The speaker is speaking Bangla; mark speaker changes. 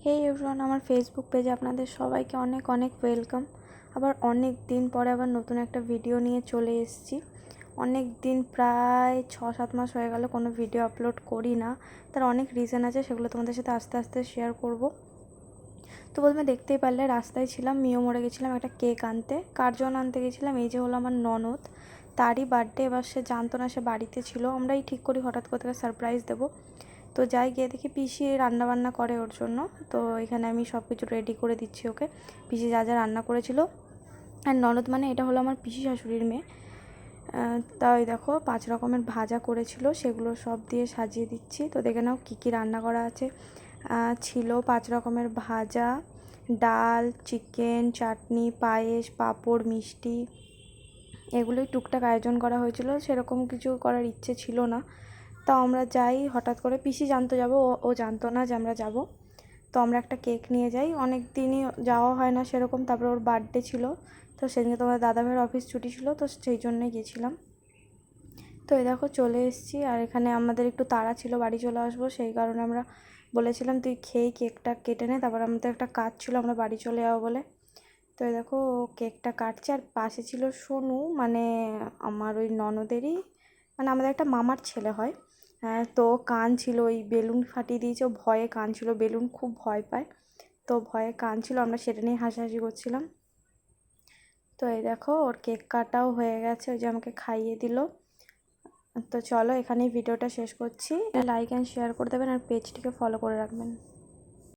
Speaker 1: হেই এভরিওয়ান, আমার ফেসবুক পেজে আপনাদের সবাইকে অনেক অনেক ওয়েলকাম। আবার অনেক দিন পরে আবার নতুন একটা ভিডিও নিয়ে চলে এসেছি। অনেক দিন, প্রায় 6-7 মাস হয়ে গেল কোনো ভিডিও আপলোড করি না। তার অনেক রিজন আছে, সেগুলো তোমাদের সাথে আস্তে আস্তে শেয়ার করব। তো প্রথমে দেখতেই পারলে রাস্তায় ছিলাম, মিও মোড়ে গেছিলাম একটা কেক আনতে। কার জন্য আনতে গেছিলাম, এই যে হলো আমার ননদ, তারই বার্থডে। এবার সে জানতো না সে বাড়িতে ছিল, আমরাই ঠিক করি হঠাৎ করে তাকে সারপ্রাইজ দেবো। তো যাই, গিয়ে দেখি পিসি রান্নাবান্না করে ওর জন্য। তো এখানে আমি সব কিছু রেডি করে দিচ্ছি ওকে। পিসি যা যা রান্না করেছিল। আর ননদ মানে এটা হলো আমার পিসি শাশুড়ির মেয়ে। তাই দেখো 5 রকমের ভাজা করেছিল, সেগুলো সব দিয়ে সাজিয়ে দিচ্ছি। তো দেখে নাও কী কী রান্না করা আছে। ছিল 5 রকমের ভাজা, ডাল, চিকেন, চাটনি, পায়েস, পাঁপড়, মিষ্টি, এগুলোই টুকটাক আয়োজন করা হয়েছিল। সেরকম কিছু করার ইচ্ছে ছিল না। তাও আমরা যাই, হঠাৎ করে পিসি জানতো যাবো, ও জানতো না যে আমরা যাব। তো আমরা একটা কেক নিয়ে যাই, অনেক দিনই যাওয়া হয় না সেরকম। তারপরে ওর বার্থডে ছিল, তো সেদিনকে তোমার দাদাভাইয়ের অফিস ছুটি ছিল, তো সেই জন্যই গেছিলাম। তো এই দেখো চলে এসেছি। আর এখানে আমাদের একটু তাড়া ছিল, বাড়ি চলে আসবো, সেই কারণে আমরা বলেছিলাম তুই খেয়েই কেকটা কেটে নে। তারপর আমাদের একটা কাজ ছিল, আমরা বাড়ি চলে যাবো বলে। তো এই দেখো কেকটা কাটছে। আর পাশে ছিল সোনু, মানে আমার ওই ননদেরই, মানে আমাদের একটা মামার ছেলে হয়। তো কান ছিল, ওই বেলুন ফাটিয়ে দিয়েছে, ও ভয়ে কান ছিল, বেলুন খুব ভয় পায়। তো ভয়ে কান ছিল, আমরা সেটা নিয়ে হাসাহাসি করছিলাম। তো এই দেখো ওর কেক কাটাও হয়ে গেছে, ওই যে আমাকে খাইয়ে দিল। তো চলো এখানেই ভিডিওটা শেষ করছি। লাইক অ্যান্ড শেয়ার করে দেবেন আর পেজটিকে ফলো করে রাখবেন।